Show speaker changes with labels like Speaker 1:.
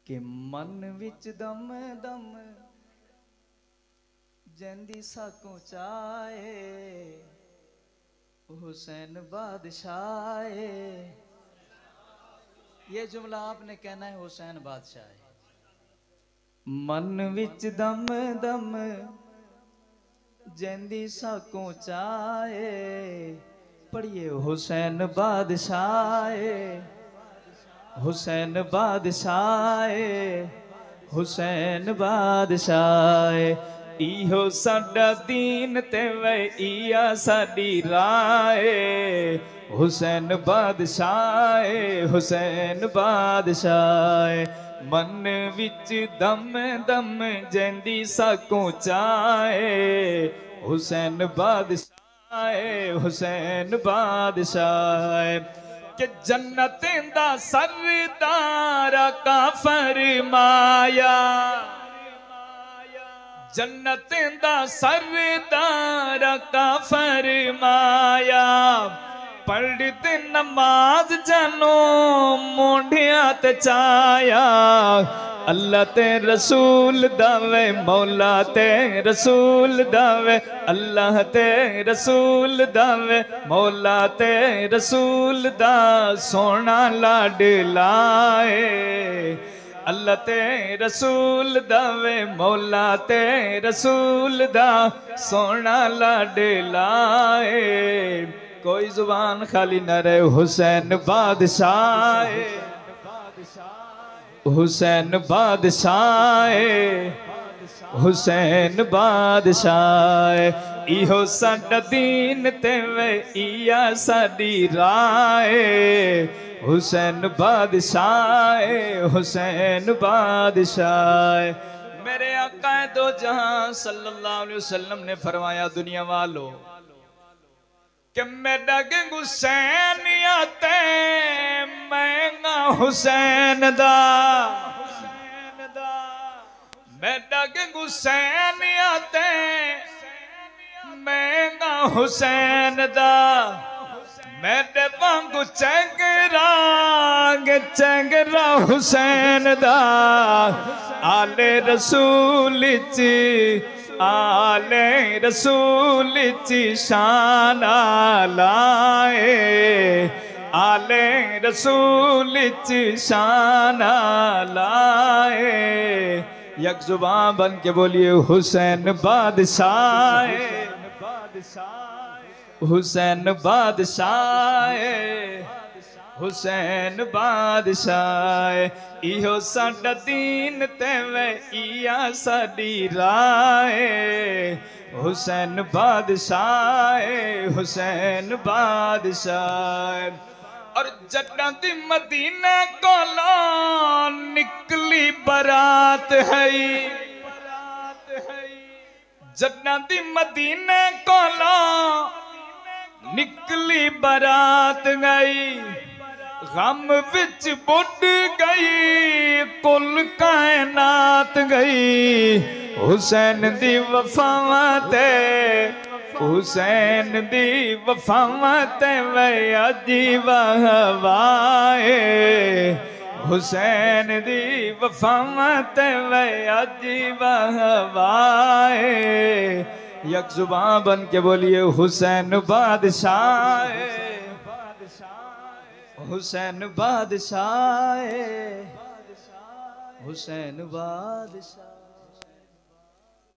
Speaker 1: कि मन विच दम दम जैंदी साकों चाहे हुसैन बादशाह। ये जुमला आपने कहना है, हुसैन बादशाह है। मन विच दम दम जैंदी साकों चाहे, पढ़िए हुसैन बादशाह, हुसैन बादशाह, हुसैन बादशाह। इहो साडा दीन ते वे इया साडी राह, हुसैन बादशाह, हुसैन बादशाह। मन विच दम दम जैंदी साकों चाहे, हुसैन बादशाह, हुसैन बादशाह। कि जन्नत दा सरदार का फरमाया, जन्नत दा सरदार का फरमाया। पढ़ते नमाज जानो मोढ़िया ते चाया, अल्लाह ते रसूल दावे मौला ते रसूल दावे, अल्लाह ते रसूल दावे मौला ते रसूल दा सोना लाडलाए। अल्लाह ते रसूल दावे मौला ते रसूल दा सोना लाडलाए। कोई जुबान खाली न रहे, हुसैन बादशाह, हुसैन बादशाह, हुसैन बादशाह। इहो साडा दीन ते वे इया साडी राह, हुसैन बादशाह, हुसैन बादशाह। मेरे आका दो जहां सल्लल्लाहु अलैहि वसल्लम ने फरमाया, दुनिया वालों कि मेरा हुसैन आते महंगा हुसैन दा, मेरा हुसैन आते महंगा हुसैन दा। मेरे वांगू चंगरा चंगरा हुसैन दा, आले रसूल ची आले रसूल ची शान लाए, आले रसूल ची शान लाए। यक जुबान बन के बोलिए हुसैन बादशाह, हुसैन बादशाह, हुसैन बादशाह। इहो साडा दीन ते वे इया साडी राह, हुसैन बादशाह, हुसैन बादशाह। और जड्डां दी मदीने कोलों निकली बरात है, जड्डां दी मदीने कोलों निकली बरात गई। गम विच बुढ़ गई कुल कायनात गई, हुसैन दी वफावां ते, हुसैन दी वफावां ते वे अजीब हवाए, हुसैन दी वफावां ते वे अजीब हवाए। यक जुबान बन के बोलिए हुसैन बादशाह, हुसैन बादशाह, हुसैन बादशाह।